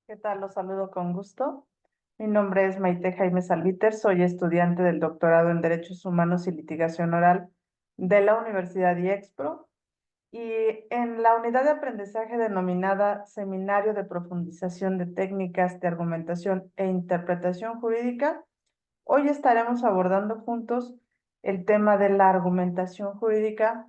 ¿Qué tal? Los saludo con gusto. Mi nombre es Maite Jaime Salviter, soy estudiante del doctorado en Derechos Humanos y Litigación Oral de la Universidad IEXPRO y en la unidad de aprendizaje denominada Seminario de Profundización de Técnicas de Argumentación e Interpretación Jurídica, hoy estaremos abordando juntos el tema de la argumentación jurídica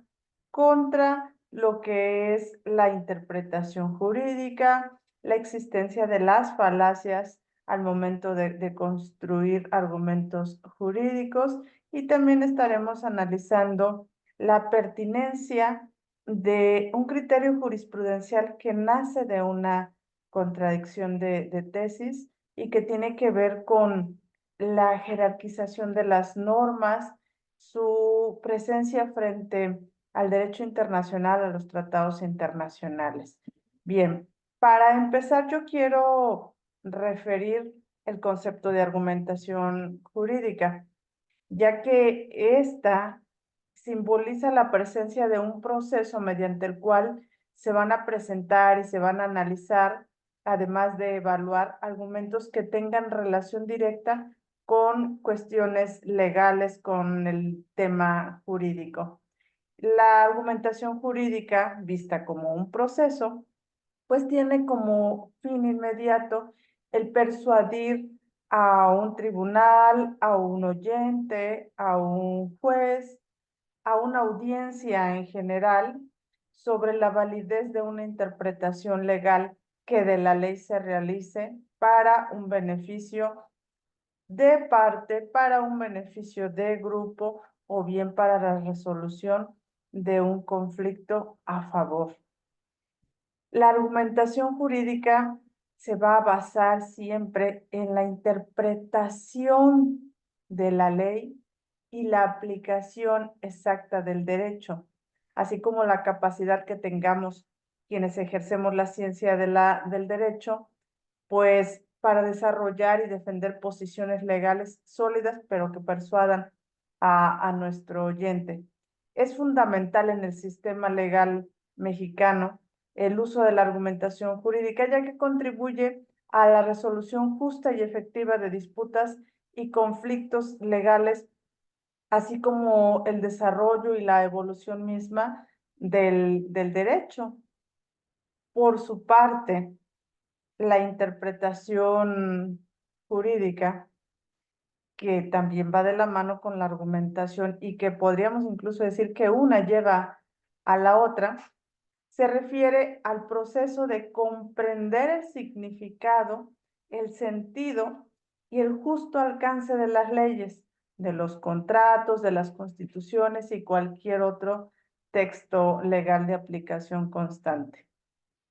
contra lo que es la interpretación jurídica, la existencia de las falacias al momento de construir argumentos jurídicos y también estaremos analizando la pertinencia de un criterio jurisprudencial que nace de una contradicción de tesis y que tiene que ver con la jerarquización de las normas, su presencia frente al derecho internacional, a los tratados internacionales. Bien, para empezar yo quiero referir el concepto de argumentación jurídica, ya que esta simboliza la presencia de un proceso mediante el cual se van a presentar y se van a analizar, además de evaluar argumentos que tengan relación directa con cuestiones legales, con el tema jurídico. La argumentación jurídica, vista como un proceso, pues tiene como fin inmediato el persuadir a un tribunal, a un oyente, a un juez, a una audiencia en general sobre la validez de una interpretación legal que de la ley se realice para un beneficio de parte, para un beneficio de grupo o bien para la resolución de un conflicto a favor. La argumentación jurídica se va a basar siempre en la interpretación de la ley y la aplicación exacta del derecho, así como la capacidad que tengamos quienes ejercemos la ciencia del derecho, pues para desarrollar y defender posiciones legales sólidas, pero que persuadan a nuestro oyente. Es fundamental en el sistema legal mexicano el uso de la argumentación jurídica, ya que contribuye a la resolución justa y efectiva de disputas y conflictos legales, así como el desarrollo y la evolución misma del derecho. Por su parte, la interpretación jurídica, que también va de la mano con la argumentación y que podríamos incluso decir que una lleva a la otra, se refiere al proceso de comprender el significado, el sentido y el justo alcance de las leyes, de los contratos, de las constituciones y cualquier otro texto legal de aplicación constante.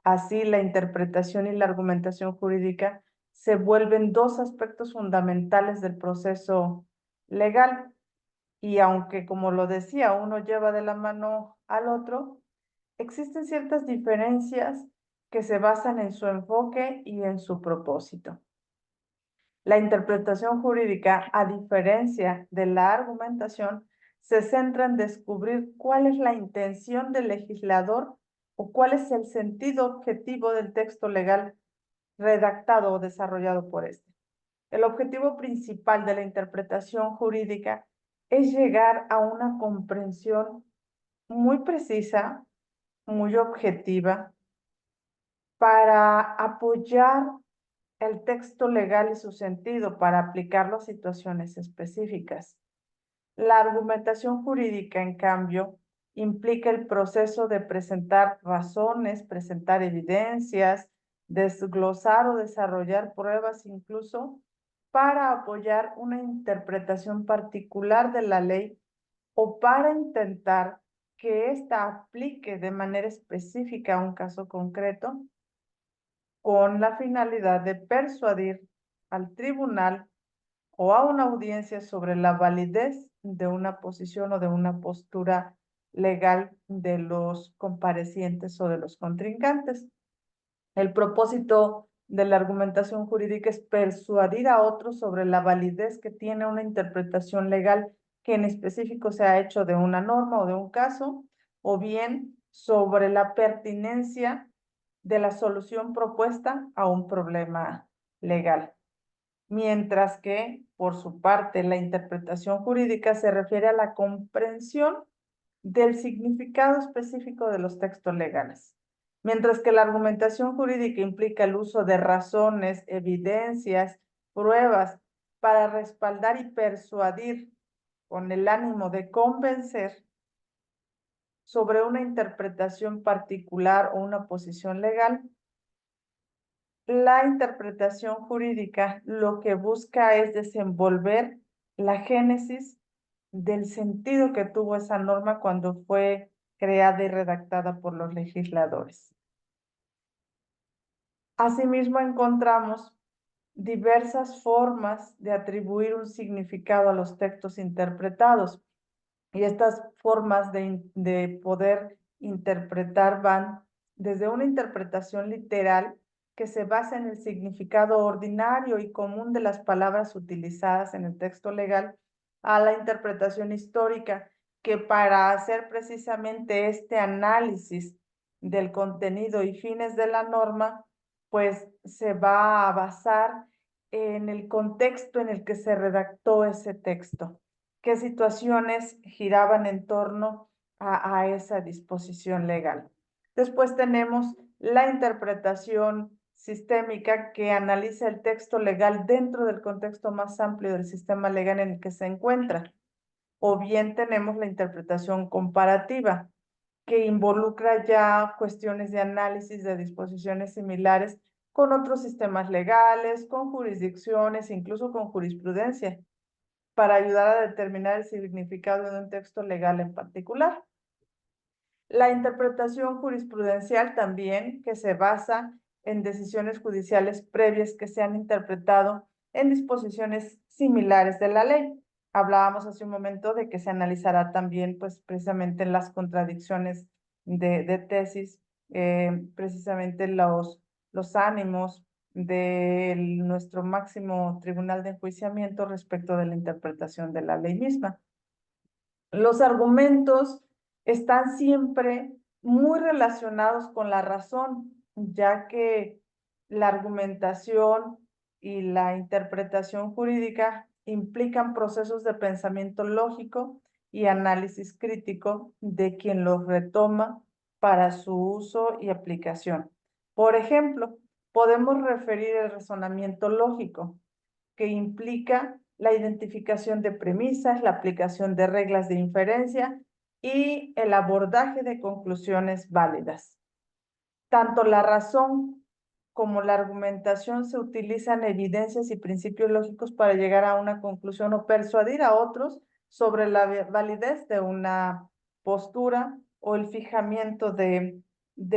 Así, la interpretación y la argumentación jurídica se vuelven dos aspectos fundamentales del proceso legal. Y aunque, como lo decía, uno lleva de la mano al otro, existen ciertas diferencias que se basan en su enfoque y en su propósito. La interpretación jurídica, a diferencia de la argumentación, se centra en descubrir cuál es la intención del legislador o cuál es el sentido objetivo del texto legal redactado o desarrollado por este. El objetivo principal de la interpretación jurídica es llegar a una comprensión muy precisa, muy objetiva, para apoyar el texto legal y su sentido, para aplicarlo a situaciones específicas. La argumentación jurídica, en cambio, implica el proceso de presentar razones, presentar evidencias, desglosar o desarrollar pruebas incluso para apoyar una interpretación particular de la ley o para intentar que ésta aplique de manera específica a un caso concreto con la finalidad de persuadir al tribunal o a una audiencia sobre la validez de una posición o de una postura legal de los comparecientes o de los contrincantes. El propósito de la argumentación jurídica es persuadir a otros sobre la validez que tiene una interpretación legal que en específico se ha hecho de una norma o de un caso, o bien sobre la pertinencia de la solución propuesta a un problema legal. Mientras que, por su parte, la interpretación jurídica se refiere a la comprensión del significado específico de los textos legales. Mientras que la argumentación jurídica implica el uso de razones, evidencias, pruebas para respaldar y persuadir con el ánimo de convencer sobre una interpretación particular o una posición legal, la interpretación jurídica lo que busca es desenvolver la génesis del sentido que tuvo esa norma cuando fue creada y redactada por los legisladores. Asimismo, encontramos diversas formas de atribuir un significado a los textos interpretados. Y estas formas de poder interpretar van desde una interpretación literal que se basa en el significado ordinario y común de las palabras utilizadas en el texto legal, a la interpretación histórica, que para hacer precisamente este análisis del contenido y fines de la norma, pues se va a basar en el contexto en el que se redactó ese texto, qué situaciones giraban en torno a esa disposición legal. Después tenemos la interpretación sistémica, que analiza el texto legal dentro del contexto más amplio del sistema legal en el que se encuentra. O bien tenemos la interpretación comparativa, que involucra ya cuestiones de análisis de disposiciones similares con otros sistemas legales, con jurisdicciones, incluso con jurisprudencia, para ayudar a determinar el significado de un texto legal en particular. La interpretación jurisprudencial también, que se basa en decisiones judiciales previas que se han interpretado en disposiciones similares de la ley. Hablábamos hace un momento de que se analizará también, pues, precisamente en las contradicciones de tesis, precisamente los ánimos de nuestro máximo tribunal de enjuiciamiento respecto de la interpretación de la ley misma. Los argumentos están siempre muy relacionados con la razón, ya que la argumentación y la interpretación jurídica implican procesos de pensamiento lógico y análisis crítico de quien los retoma para su uso y aplicación. Por ejemplo, podemos referir el razonamiento lógico, que implica la identificación de premisas, la aplicación de reglas de inferencia y el abordaje de conclusiones válidas. Tanto la razón como la argumentación se utilizan evidencias y principios lógicos para llegar a una conclusión o persuadir a otros sobre la validez de una postura o el fijamiento de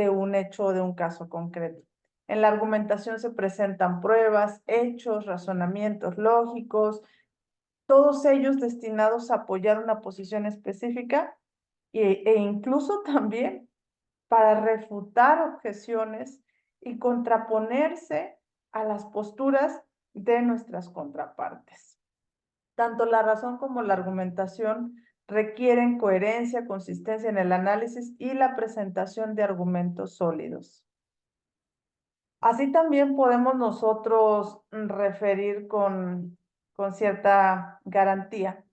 un hecho o de un caso concreto. En la argumentación se presentan pruebas, hechos, razonamientos lógicos, todos ellos destinados a apoyar una posición específica e incluso también para refutar objeciones y contraponerse a las posturas de nuestras contrapartes. Tanto la razón como la argumentación requieren coherencia, consistencia en el análisis y la presentación de argumentos sólidos. Así también podemos nosotros referir con cierta garantía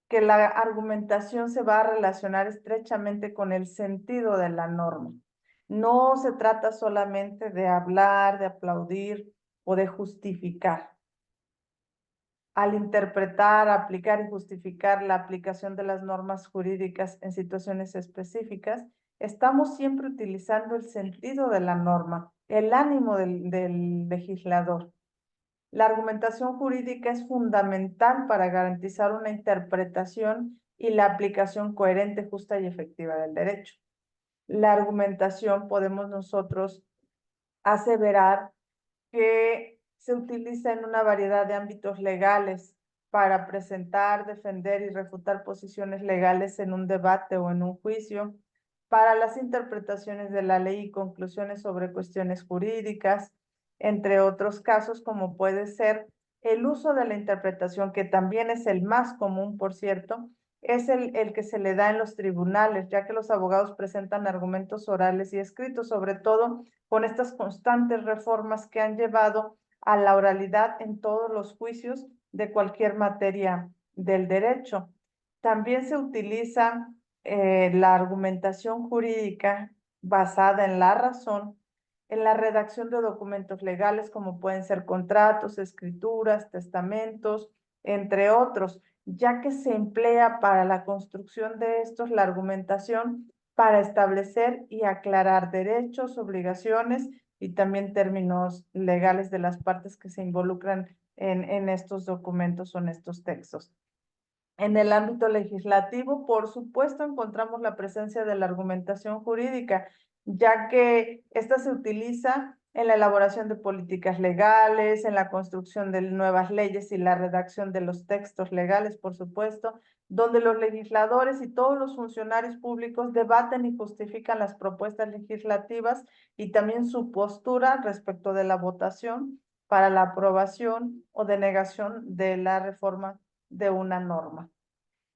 que la argumentación se va a relacionar estrechamente con el sentido de la norma. No se trata solamente de hablar, de aplaudir o de justificar. Al interpretar, aplicar y justificar la aplicación de las normas jurídicas en situaciones específicas, estamos siempre utilizando el sentido de la norma, el ánimo del legislador. La argumentación jurídica es fundamental para garantizar una interpretación y la aplicación coherente, justa y efectiva del derecho. La argumentación podemos nosotros aseverar que se utiliza en una variedad de ámbitos legales para presentar, defender y refutar posiciones legales en un debate o en un juicio, para las interpretaciones de la ley y conclusiones sobre cuestiones jurídicas, entre otros casos, como puede ser el uso de la interpretación, que también es el más común, por cierto, es el que se le da en los tribunales, ya que los abogados presentan argumentos orales y escritos, sobre todo con estas constantes reformas que han llevado a la oralidad en todos los juicios de cualquier materia del derecho. También se utiliza la argumentación jurídica basada en la razón en la redacción de documentos legales como pueden ser contratos, escrituras, testamentos, entre otros, ya que se emplea para la construcción de estos la argumentación para establecer y aclarar derechos, obligaciones y también términos legales de las partes que se involucran en estos documentos o en estos textos. En el ámbito legislativo, por supuesto, encontramos la presencia de la argumentación jurídica, ya que esta se utiliza en la elaboración de políticas legales, en la construcción de nuevas leyes y la redacción de los textos legales, por supuesto, donde los legisladores y todos los funcionarios públicos debaten y justifican las propuestas legislativas y también su postura respecto de la votación para la aprobación o denegación de la reforma de una norma.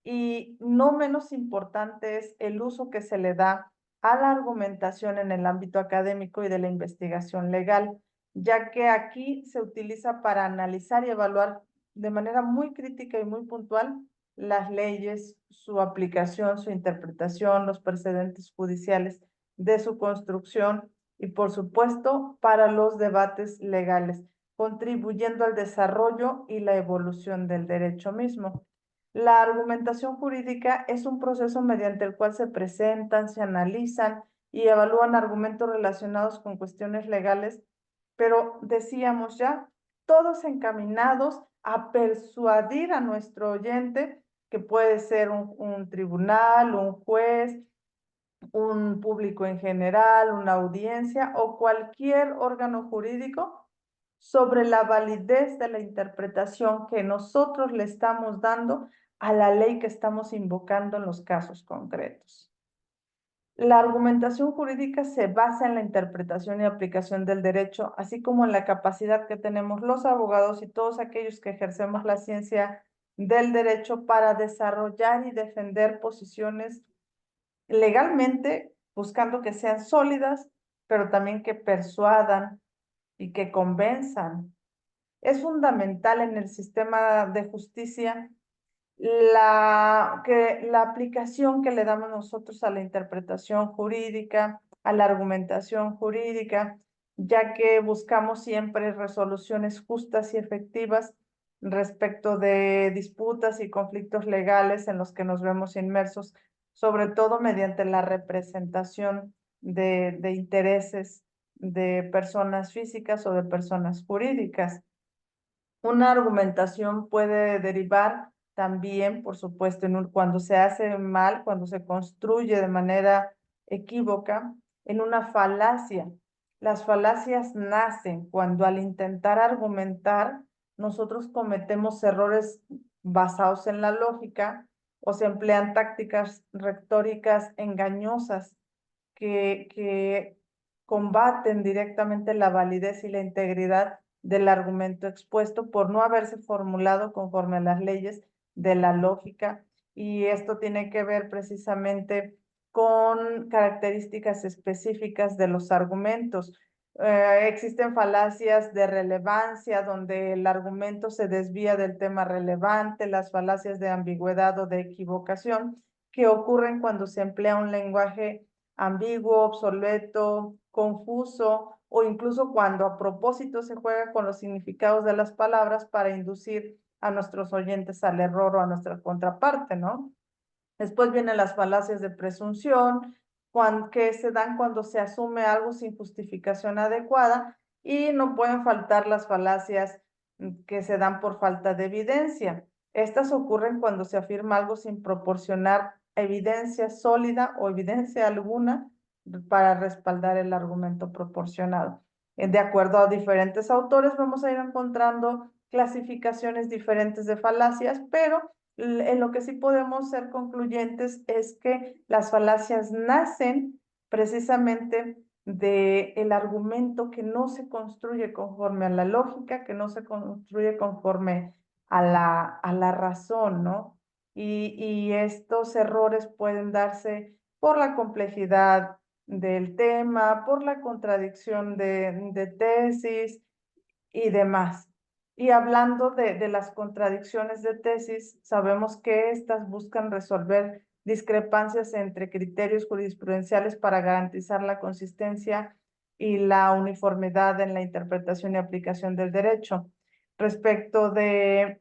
Y no menos importante es el uso que se le da a la argumentación en el ámbito académico y de la investigación legal, ya que aquí se utiliza para analizar y evaluar de manera muy crítica y muy puntual las leyes, su aplicación, su interpretación, los precedentes judiciales de su construcción y, por supuesto, para los debates legales, contribuyendo al desarrollo y la evolución del derecho mismo. La argumentación jurídica es un proceso mediante el cual se presentan, se analizan y evalúan argumentos relacionados con cuestiones legales, pero decíamos ya, todos encaminados a persuadir a nuestro oyente, que puede ser un tribunal, un juez, un público en general, una audiencia o cualquier órgano jurídico sobre la validez de la interpretación que nosotros le estamos dando a la ley que estamos invocando en los casos concretos. La argumentación jurídica se basa en la interpretación y aplicación del derecho, así como en la capacidad que tenemos los abogados y todos aquellos que ejercemos la ciencia del derecho para desarrollar y defender posiciones legalmente, buscando que sean sólidas, pero también que persuadan y que convenzan. Es fundamental en el sistema de justicia la aplicación que le damos nosotros a la interpretación jurídica, a la argumentación jurídica, ya que buscamos siempre resoluciones justas y efectivas respecto de disputas y conflictos legales en los que nos vemos inmersos, sobre todo mediante la representación de intereses de personas físicas o de personas jurídicas. Una argumentación puede derivar también, por supuesto, cuando se hace mal, cuando se construye de manera equívoca, en una falacia. Las falacias nacen cuando al intentar argumentar nosotros cometemos errores basados en la lógica o se emplean tácticas retóricas engañosas que combaten directamente la validez y la integridad del argumento expuesto por no haberse formulado conforme a las leyes de la lógica. Y esto tiene que ver precisamente con características específicas de los argumentos. Existen falacias de relevancia donde el argumento se desvía del tema relevante, las falacias de ambigüedad o de equivocación que ocurren cuando se emplea un lenguaje ambiguo, obsoleto, confuso o incluso cuando a propósito se juega con los significados de las palabras para inducir a nuestros oyentes al error o a nuestra contraparte, ¿no? Después vienen las falacias de presunción, que se dan cuando se asume algo sin justificación adecuada y no pueden faltar las falacias que se dan por falta de evidencia. Estas ocurren cuando se afirma algo sin proporcionar evidencia sólida o evidencia alguna para respaldar el argumento proporcionado. De acuerdo a diferentes autores, vamos a ir encontrando clasificaciones diferentes de falacias, pero en lo que sí podemos ser concluyentes es que las falacias nacen precisamente del argumento que no se construye conforme a la lógica, que no se construye conforme a la razón, ¿no? y estos errores pueden darse por la complejidad del tema, por la contradicción de tesis y demás. Y hablando de las contradicciones de tesis, sabemos que estas buscan resolver discrepancias entre criterios jurisprudenciales para garantizar la consistencia y la uniformidad en la interpretación y aplicación del derecho. Respecto de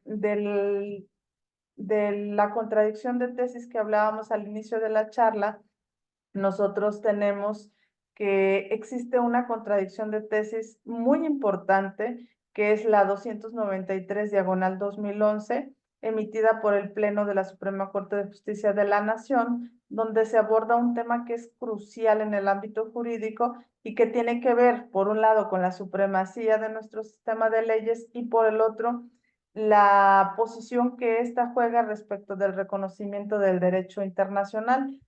la contradicción de tesis que hablábamos al inicio de la charla, nosotros tenemos que existe una contradicción de tesis muy importante, que es la 293/2011, emitida por el Pleno de la Suprema Corte de Justicia de la Nación, donde se aborda un tema que es crucial en el ámbito jurídico y que tiene que ver, por un lado, con la supremacía de nuestro sistema de leyes y por el otro, la posición que ésta juega respecto del reconocimiento del derecho internacional.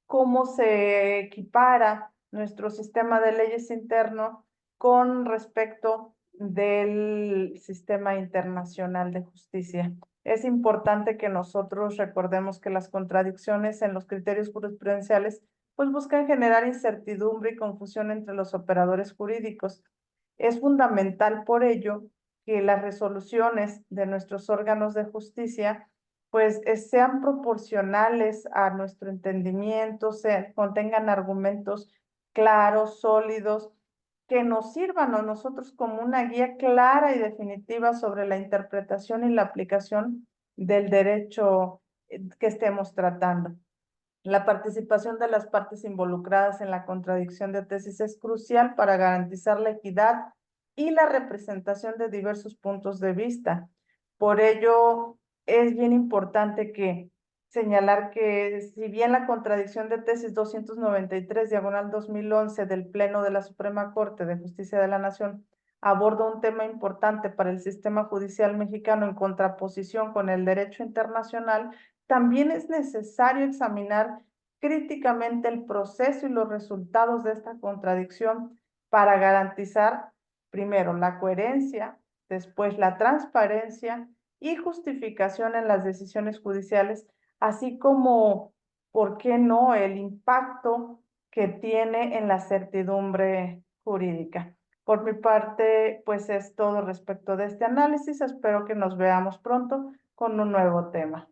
Cómo se equipara nuestro sistema de leyes interno con respecto del sistema internacional de justicia. Es importante que nosotros recordemos que las contradicciones en los criterios jurisprudenciales pues buscan generar incertidumbre y confusión entre los operadores jurídicos. Es fundamental por ello que las resoluciones de nuestros órganos de justicia pues sean proporcionales a nuestro entendimiento, contengan argumentos claros, sólidos, que nos sirvan a nosotros como una guía clara y definitiva sobre la interpretación y la aplicación del derecho que estemos tratando. La participación de las partes involucradas en la contradicción de tesis es crucial para garantizar la equidad y la representación de diversos puntos de vista. Por ello, es bien importante que señalar que si bien la contradicción de tesis 293/2011 del Pleno de la Suprema Corte de Justicia de la Nación aborda un tema importante para el sistema judicial mexicano en contraposición con el derecho internacional, también es necesario examinar críticamente el proceso y los resultados de esta contradicción para garantizar, primero, la coherencia, después la transparencia y justificación en las decisiones judiciales, así como, ¿por qué no?, el impacto que tiene en la certidumbre jurídica. Por mi parte, pues es todo respecto de este análisis. Espero que nos veamos pronto con un nuevo tema.